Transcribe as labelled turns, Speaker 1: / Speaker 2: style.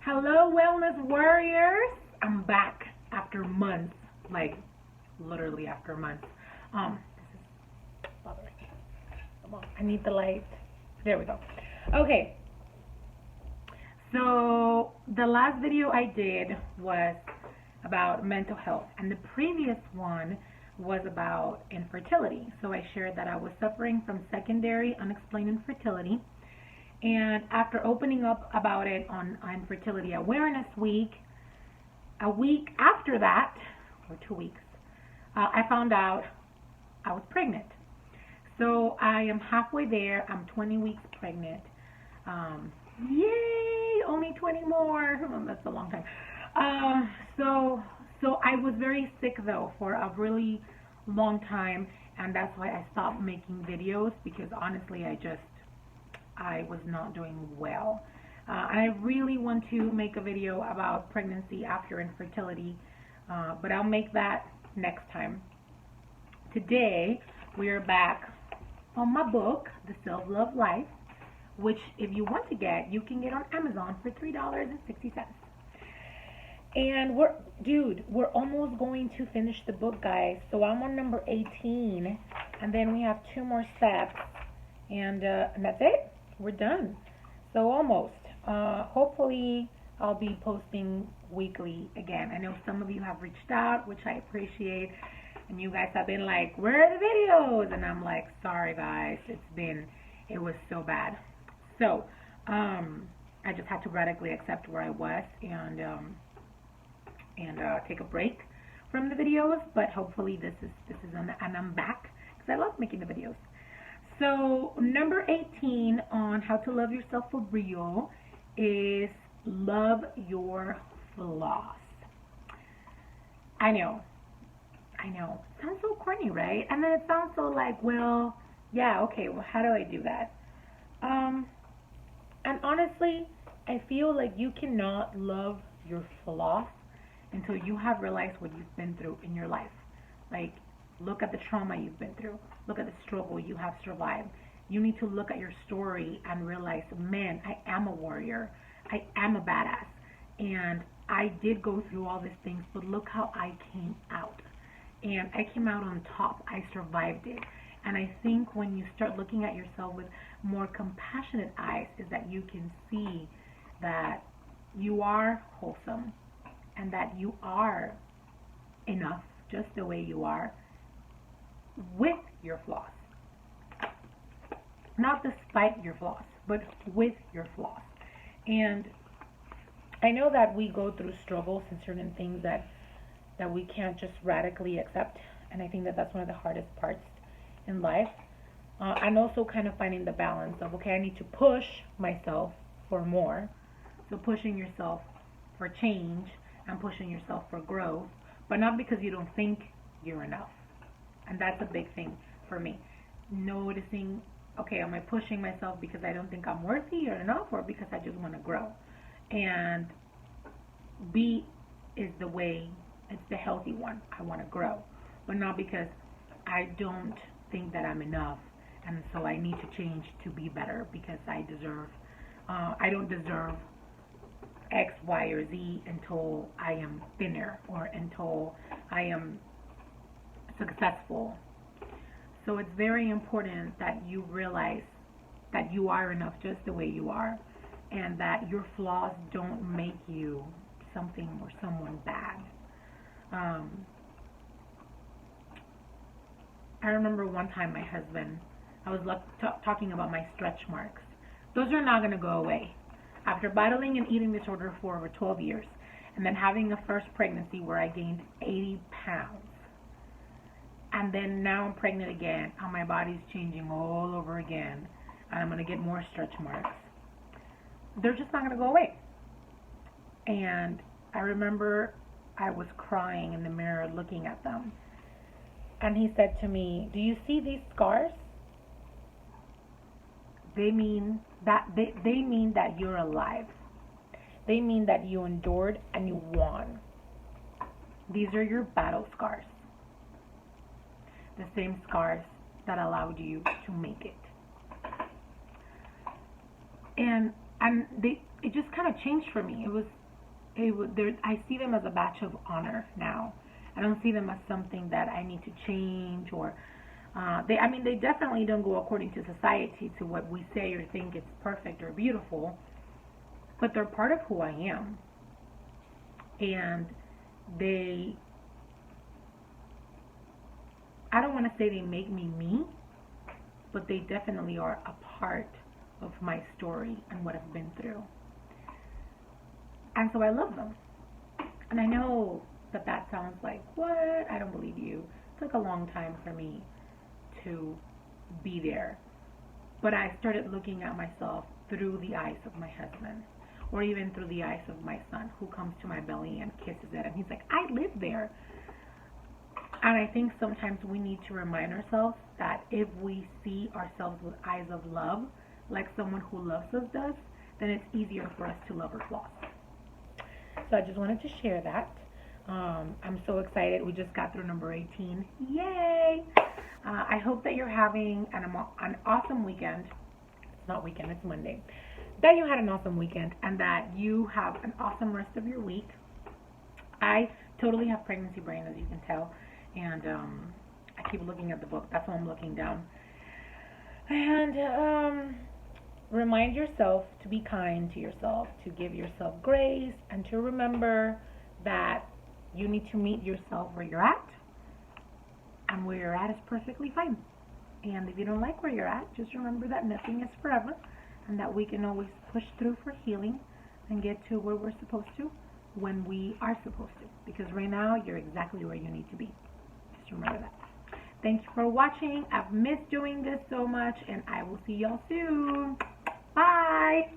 Speaker 1: Hello, wellness warriors. I'm back after months, like literally after months. This is bothering me. Come on, I need the light. There we go. Okay, so the last video I did was about mental health, and the previous one was about infertility. So I shared that I was suffering from secondary unexplained infertility. And after opening up about it on Infertility Awareness Week, a week after that, or 2 weeks, I found out I was pregnant. So I am halfway there. I'm 20 weeks pregnant. Yay! Only 20 more. That's a long time. So I was very sick though for a really long time, and that's why I stopped making videos, because honestly I was not doing well. I really want to make a video about pregnancy after infertility, but I'll make that next time. Today, we are back on my book, The Self-Love Life, which if you want to get, you can get on Amazon for $3.60. And we're almost going to finish the book, guys. So I'm on number 18, and then we have 2 more steps, and that's it. We're done. So almost. Hopefully I'll be posting weekly again. I know some of you have reached out, which I appreciate, and you guys have been like, where are the videos? And I'm like, sorry guys, it was so bad. So I just had to radically accept where I was and take a break from the videos, but hopefully this is and I'm back because I love making the videos. So number 18 on how to love yourself for real is love your flaws. I know. It sounds so corny, right? And then it sounds so like, well, yeah, okay, well, how do I do that? And honestly, I feel like you cannot love your flaws until you have realized what you've been through in your life. Like, look at the trauma you've been through. Look at the struggle you have survived. You need to look at your story and realize, man, I am a warrior. I am a badass. And I did go through all these things, but look how I came out. And I came out on top. I survived it. And I think when you start looking at yourself with more compassionate eyes, is that you can see that you are wholesome and that you are enough just the way you are, with your flaws. Not despite your flaws, but with your flaws. And I know that we go through struggles and certain things that we can't just radically accept, and I think that that's one of the hardest parts in life. And also kind of finding the balance of, okay, I need to push myself for more. So pushing yourself for change and pushing yourself for growth, but not because you don't think you're enough. And that's a big thing for me. Noticing, okay, am I pushing myself because I don't think I'm worthy or enough, or because I just want to grow? And B is the way, it's the healthy one. I want to grow, but not because I don't think that I'm enough, and so I need to change to be better because I don't deserve X, Y, or Z until I am thinner or until I am successful. So it's very important that you realize that you are enough just the way you are, and that your flaws don't make you something or someone bad. I remember one time my husband, I was talking about my stretch marks. Those are not going to go away. After battling an eating disorder for over 12 years, and then having a first pregnancy where I gained 80 pounds, and then now I'm pregnant again, and my body's changing all over again, and I'm going to get more stretch marks. They're just not going to go away. And I remember I was crying in the mirror looking at them. And he said to me, do you see these scars? They mean that you're alive. They mean that you endured and you won. These are your battle scars. The same scars that allowed you to make it. And it just kind of of changed for me. I see them as a badge of honor now. I don't see them as something that I need to change or they definitely don't go according to society, to what we say or think is perfect or beautiful, but they're part of who I am. And I don't want to say they make me, but they definitely are a part of my story and what I've been through. And so I love them. And I know that sounds like, what? I don't believe you. It took a long time for me to be there. But I started looking at myself through the eyes of my husband, or even through the eyes of my son, who comes to my belly and kisses it. And he's like, I lived there. And I think sometimes we need to remind ourselves that if we see ourselves with eyes of love, like someone who loves us does, then it's easier for us to love our flaws. So I just wanted to share that. I'm so excited. We just got through number 18. Yay! I hope that you're having an awesome weekend. It's not weekend, it's Monday. That you had an awesome weekend and that you have an awesome rest of your week. I totally have pregnancy brain, as you can tell. And I keep looking at the book. That's why I'm looking down. And remind yourself to be kind to yourself, to give yourself grace, and to remember that you need to meet yourself where you're at. And where you're at is perfectly fine. And if you don't like where you're at, just remember that nothing is forever, and that we can always push through for healing and get to where we're supposed to when we are supposed to. Because right now, you're exactly where you need to be. Just remember that. Thank you for watching. I've missed doing this so much, and I will see y'all soon. Bye.